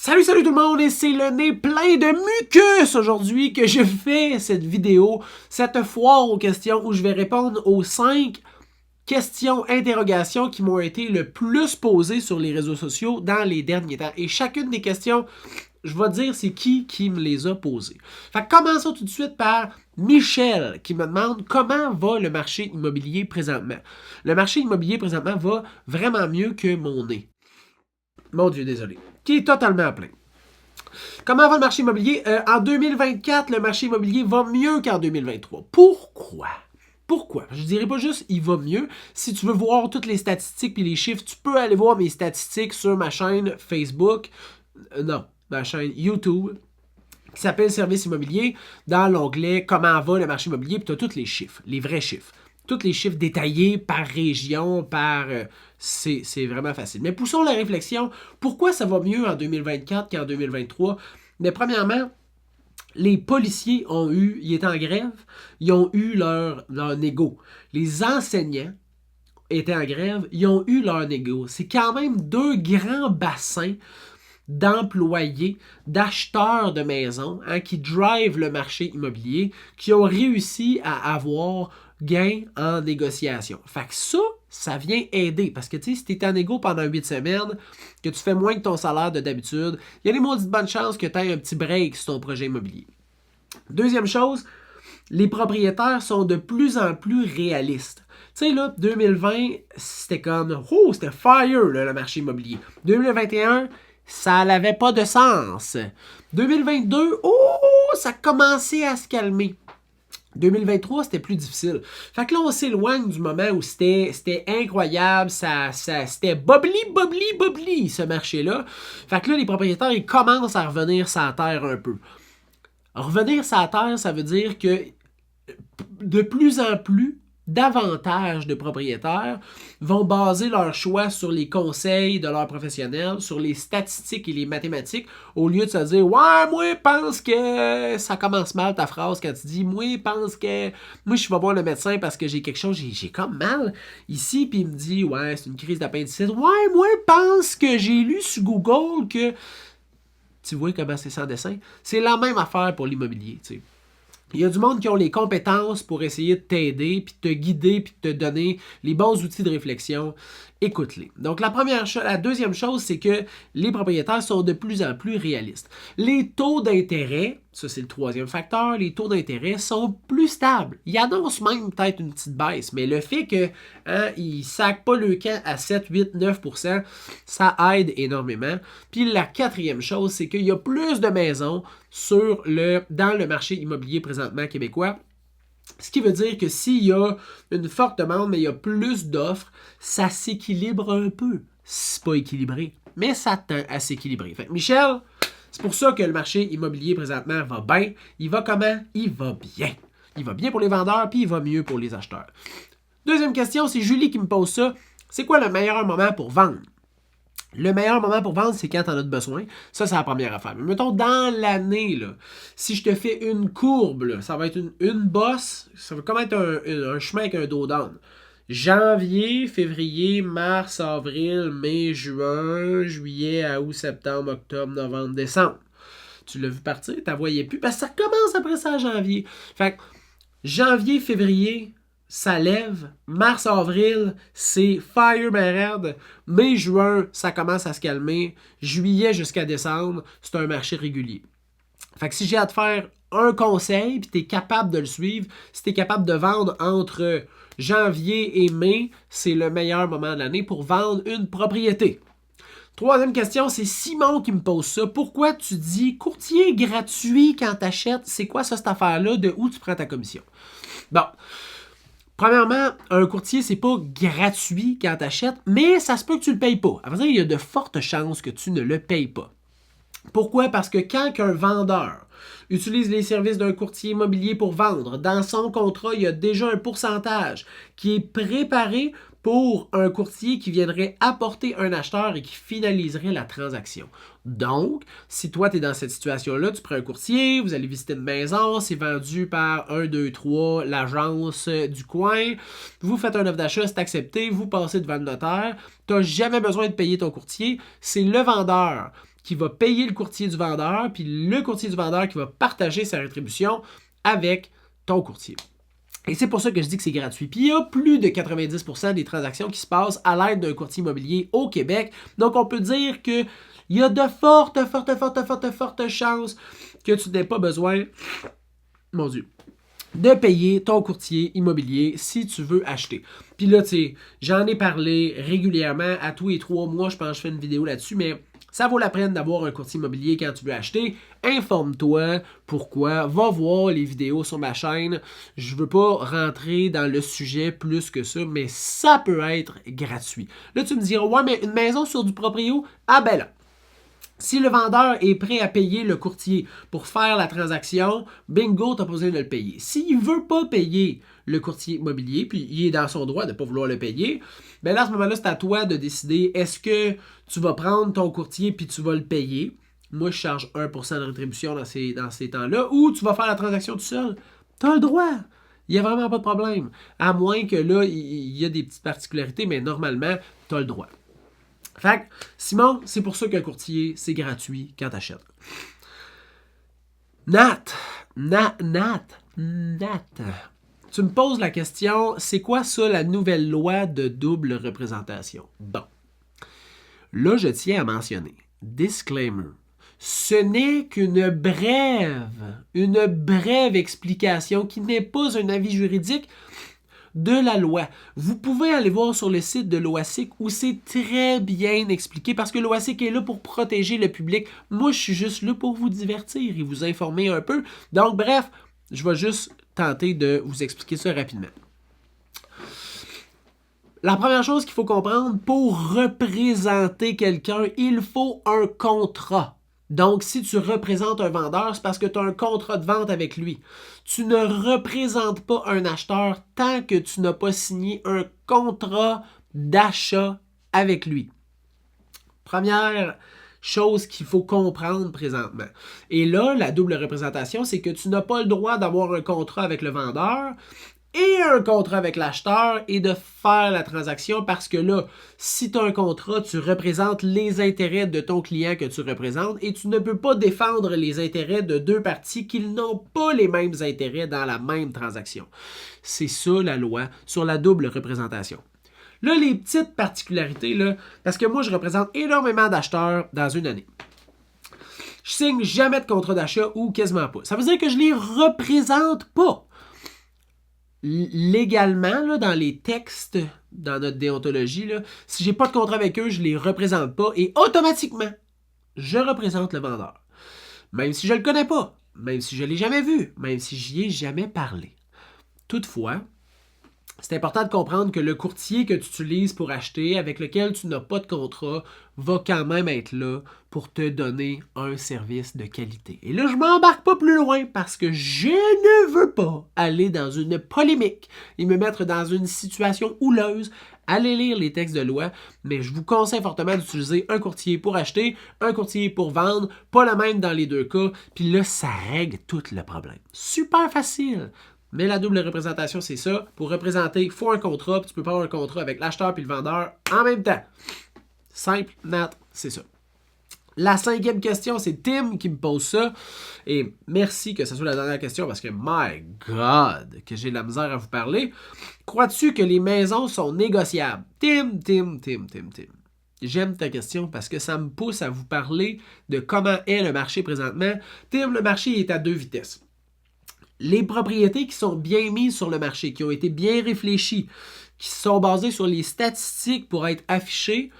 Salut tout le monde, et c'est le nez plein de mucus aujourd'hui que je fais cette vidéo, cette foire aux questions où je vais répondre aux 5 questions, interrogations qui m'ont été le plus posées sur les réseaux sociaux dans les derniers temps. Et chacune des questions, je vais dire c'est qui me les a posées. Fait que commençons tout de suite par Michel qui me demande comment va le marché immobilier présentement. Le marché immobilier présentement va vraiment mieux que mon nez. Mon Dieu, désolé. Qui est totalement plein. Comment va le marché immobilier? En 2024, le marché immobilier va mieux qu'en 2023. Pourquoi? Pourquoi? Je dirais pas juste il va mieux. Si tu veux voir toutes les statistiques et les chiffres, tu peux aller voir mes statistiques sur ma chaîne Facebook. Non, ma chaîne YouTube qui s'appelle Service immobilier. Dans l'onglet Comment va le marché immobilier, puis tu as tous les chiffres, les vrais chiffres. Tous les chiffres détaillés par région, par... c'est vraiment facile. Mais poussons la réflexion. Pourquoi ça va mieux en 2024 qu'en 2023? Mais premièrement, les policiers ils étaient en grève, ils ont eu leur négo. Les enseignants étaient en grève, ils ont eu leur négo. C'est quand même 2 grands bassins d'employés, d'acheteurs de maisons qui drivent le marché immobilier, qui ont réussi à avoir gain en négociation. Fait que ça vient aider. Parce que, tu sais, si tu es en négo pendant 8 semaines, que tu fais moins que ton salaire de d'habitude, il y a des maudites bonnes chances que tu aies un petit break sur ton projet immobilier. Deuxième chose, les propriétaires sont de plus en plus réalistes. Tu sais, là, 2020, c'était comme, c'était fire, là, le marché immobilier. 2021, ça n'avait pas de sens. 2022, ça commençait à se calmer. 2023, c'était plus difficile. Fait que là, on s'éloigne du moment où c'était incroyable, c'était bubbly, ce marché-là. Fait que là, les propriétaires, ils commencent à revenir sur la terre un peu. Revenir sur la terre, ça veut dire que de plus en plus, davantage de propriétaires vont baser leur choix sur les conseils de leurs professionnels, sur les statistiques et les mathématiques, au lieu de se dire « Ouais, moi, pense que ça commence mal ta phrase quand tu dis « Moi, pense que... Moi, je vais voir le médecin parce que j'ai quelque chose, j'ai comme mal ici. » Puis il me dit « Ouais, c'est une crise d'appendicite. »« Ouais, moi, pense que j'ai lu sur Google que... » Tu vois comment c'est sans dessin? C'est la même affaire pour l'immobilier, tu sais. Il y a du monde qui ont les compétences pour essayer de t'aider, puis de te guider, puis de te donner les bons outils de réflexion. Écoute-les. Donc, la deuxième chose, c'est que les propriétaires sont de plus en plus réalistes. Les taux d'intérêt, ça c'est le troisième facteur, les taux d'intérêt sont plus stables. Ils annoncent même peut-être une petite baisse, mais le fait qu'ils ne sacent pas le camp à 7, 8, 9%, ça aide énormément. Puis la quatrième chose, c'est qu'il y a plus de maisons dans le marché immobilier présentement québécois. Ce qui veut dire que s'il y a une forte demande, mais il y a plus d'offres, ça s'équilibre un peu. C'est pas équilibré, mais ça tend à s'équilibrer. Fait que Michel, c'est pour ça que le marché immobilier présentement va bien. Il va comment? Il va bien. Il va bien pour les vendeurs, puis il va mieux pour les acheteurs. Deuxième question, c'est Julie qui me pose ça. C'est quoi le meilleur moment pour vendre? Le meilleur moment pour vendre, c'est quand tu en as besoin. Ça, c'est la première affaire. Mais mettons, dans l'année, là, si je te fais une courbe, là, ça va être une bosse, ça va comme être un chemin avec un dos d'âne. Janvier, février, mars, avril, mai, juin, juillet, août, septembre, octobre, novembre, décembre. Tu l'as vu partir, tu la voyais plus, parce que ça commence après ça à janvier. Fait que janvier, février, ça lève. Mars, avril, c'est fire raide. Mai, juin, ça commence à se calmer. Juillet jusqu'à décembre, c'est un marché régulier. Fait que si j'ai à te faire un conseil, puis tu es capable de le suivre, si tu es capable de vendre entre janvier et mai, c'est le meilleur moment de l'année pour vendre une propriété. Troisième question, c'est Simon qui me pose ça. Pourquoi tu dis courtier gratuit quand tu achètes? C'est quoi ça, cette affaire-là? De où tu prends ta commission? Bon. Premièrement, un courtier, c'est pas gratuit quand tu achètes, mais ça se peut que tu le payes pas. À vrai dire, il y a de fortes chances que tu ne le payes pas. Pourquoi? Parce que quand un vendeur utilise les services d'un courtier immobilier pour vendre, dans son contrat, il y a déjà un pourcentage qui est préparé pour un courtier qui viendrait apporter un acheteur et qui finaliserait la transaction. Donc, si toi, tu es dans cette situation-là, tu prends un courtier, vous allez visiter une maison, c'est vendu par 1, 2, 3, l'agence du coin, vous faites un offre d'achat, c'est accepté, vous passez devant le notaire, tu n'as jamais besoin de payer ton courtier, c'est le vendeur qui va payer le courtier du vendeur, puis le courtier du vendeur qui va partager sa rétribution avec ton courtier. Et c'est pour ça que je dis que c'est gratuit. Puis il y a plus de 90% des transactions qui se passent à l'aide d'un courtier immobilier au Québec. Donc on peut dire qu'il y a de fortes chances que tu n'aies pas besoin, mon Dieu, de payer ton courtier immobilier si tu veux acheter. Puis là, tu sais, j'en ai parlé régulièrement, à tous les 3 mois, je pense que je fais une vidéo là-dessus, mais ça vaut la peine d'avoir un courtier immobilier quand tu veux acheter. Informe-toi pourquoi. Va voir les vidéos sur ma chaîne. Je ne veux pas rentrer dans le sujet plus que ça, mais ça peut être gratuit. Là, tu me diras, ouais, mais une maison sur du proprio? Ah ben là. Si le vendeur est prêt à payer le courtier pour faire la transaction, bingo, tu n'as pas besoin de le payer. S'il ne veut pas payer le courtier immobilier, puis il est dans son droit de ne pas vouloir le payer, bien là, à ce moment-là, c'est à toi de décider, est-ce que tu vas prendre ton courtier puis tu vas le payer? Moi, je charge 1% de rétribution dans ces temps-là, ou tu vas faire la transaction tout seul. Tu as le droit. Il n'y a vraiment pas de problème. À moins que là, il y a des petites particularités, mais normalement, tu as le droit. Fait que, Simon, c'est pour ça qu'un courtier, c'est gratuit quand tu achètes. Nat. Tu me poses la question, c'est quoi ça la nouvelle loi de double représentation? Bon. Là, je tiens à mentionner, disclaimer, ce n'est qu'une brève explication qui n'est pas un avis juridique de la loi. Vous pouvez aller voir sur le site de l'OASIC où c'est très bien expliqué parce que l'OASIC est là pour protéger le public. Moi, je suis juste là pour vous divertir et vous informer un peu. Donc, bref, je vais juste tenter de vous expliquer ça rapidement. La première chose qu'il faut comprendre, pour représenter quelqu'un, il faut un contrat. Donc, si tu représentes un vendeur, c'est parce que tu as un contrat de vente avec lui. Tu ne représentes pas un acheteur tant que tu n'as pas signé un contrat d'achat avec lui. Première chose qu'il faut comprendre présentement. Et là, la double représentation, c'est que tu n'as pas le droit d'avoir un contrat avec le vendeur et un contrat avec l'acheteur et de faire la transaction parce que là, si tu as un contrat, tu représentes les intérêts de ton client que tu représentes et tu ne peux pas défendre les intérêts de deux parties qui n'ont pas les mêmes intérêts dans la même transaction. C'est ça la loi sur la double représentation. Là, les petites particularités, là, parce que moi, je représente énormément d'acheteurs dans une année. Je signe jamais de contrat d'achat ou quasiment pas. Ça veut dire que je les représente pas. Légalement, là, dans les textes, dans notre déontologie, là, si j'ai pas de contrat avec eux, je les représente pas et automatiquement, je représente le vendeur. Même si je le connais pas, même si je l'ai jamais vu, même si j'y ai jamais parlé. Toutefois, c'est important de comprendre que le courtier que tu utilises pour acheter, avec lequel tu n'as pas de contrat, va quand même être là pour te donner un service de qualité. Et là, je ne m'embarque pas plus loin parce que je ne veux pas aller dans une polémique et me mettre dans une situation houleuse. Allez lire les textes de loi, mais je vous conseille fortement d'utiliser un courtier pour acheter, un courtier pour vendre, pas le même dans les deux cas, puis là, ça règle tout le problème. Super facile! Mais la double représentation, c'est ça. Pour représenter, il faut un contrat, puis tu peux pas avoir un contrat avec l'acheteur et le vendeur en même temps. Simple, Nat, c'est ça. La 5e question, c'est Tim qui me pose ça. Et merci que ce soit la dernière question parce que, my God, que j'ai de la misère à vous parler. Crois-tu que les maisons sont négociables? Tim. J'aime ta question parce que ça me pousse à vous parler de comment est le marché présentement. Tim, le marché est à 2 vitesses. Les propriétés qui sont bien mises sur le marché, qui ont été bien réfléchies, qui sont basées sur les statistiques pour être affichées,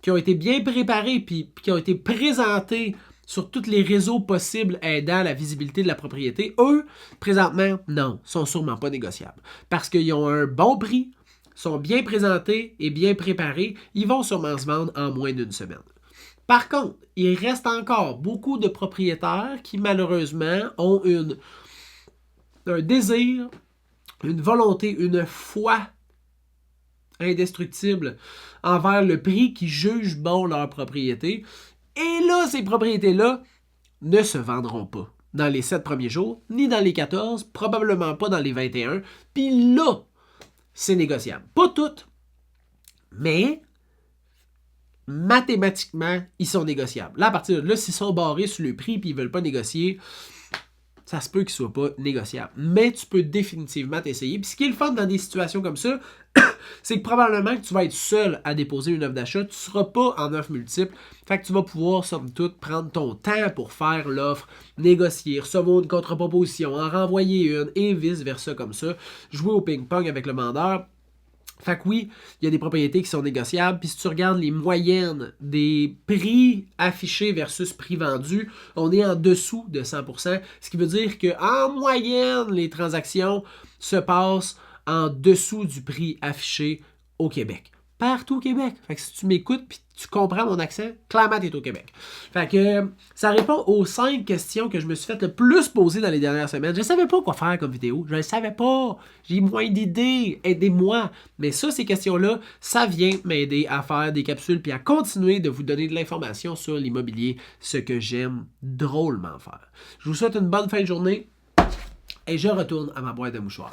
qui ont été bien préparées puis qui ont été présentées sur tous les réseaux possibles aidant la visibilité de la propriété, eux, présentement, non, sont sûrement pas négociables. Parce qu'ils ont un bon prix, sont bien présentés et bien préparés, ils vont sûrement se vendre en moins d'une semaine. Par contre, il reste encore beaucoup de propriétaires qui, malheureusement, ont un désir, une volonté, une foi indestructible envers le prix qui juge bon leur propriété. Et là, ces propriétés-là ne se vendront pas dans les 7 premiers jours, ni dans les 14, probablement pas dans les 21. Puis là, c'est négociable. Pas toutes, mais mathématiquement, ils sont négociables. Là, à partir de là, s'ils sont barrés sur le prix et ils ne veulent pas négocier, ça se peut qu'ils ne soient pas négociables. Mais tu peux définitivement t'essayer. Puis ce qui est le fun dans des situations comme ça, c'est que probablement que tu vas être seul à déposer une offre d'achat. Tu ne seras pas en offre multiple. Fait que tu vas pouvoir, somme toute, prendre ton temps pour faire l'offre, négocier, recevoir une contre-proposition, en renvoyer une et vice-versa comme ça. Jouer au ping-pong avec le vendeur. Fait que oui, il y a des propriétés qui sont négociables. Puis si tu regardes les moyennes des prix affichés versus prix vendus, on est en dessous de 100%. Ce qui veut dire qu'en moyenne, les transactions se passent en dessous du prix affiché au Québec. Partout au Québec. Fait que si tu m'écoutes puis tu comprends mon accent, clairement, tu es au Québec. Fait que ça répond aux 5 questions que je me suis fait le plus poser dans les dernières semaines. Je ne savais pas quoi faire comme vidéo. Je ne savais pas. J'ai moins d'idées. Aidez-moi. Mais ça, ces questions-là, ça vient m'aider à faire des capsules puis à continuer de vous donner de l'information sur l'immobilier, ce que j'aime drôlement faire. Je vous souhaite une bonne fin de journée et je retourne à ma boîte de mouchoirs.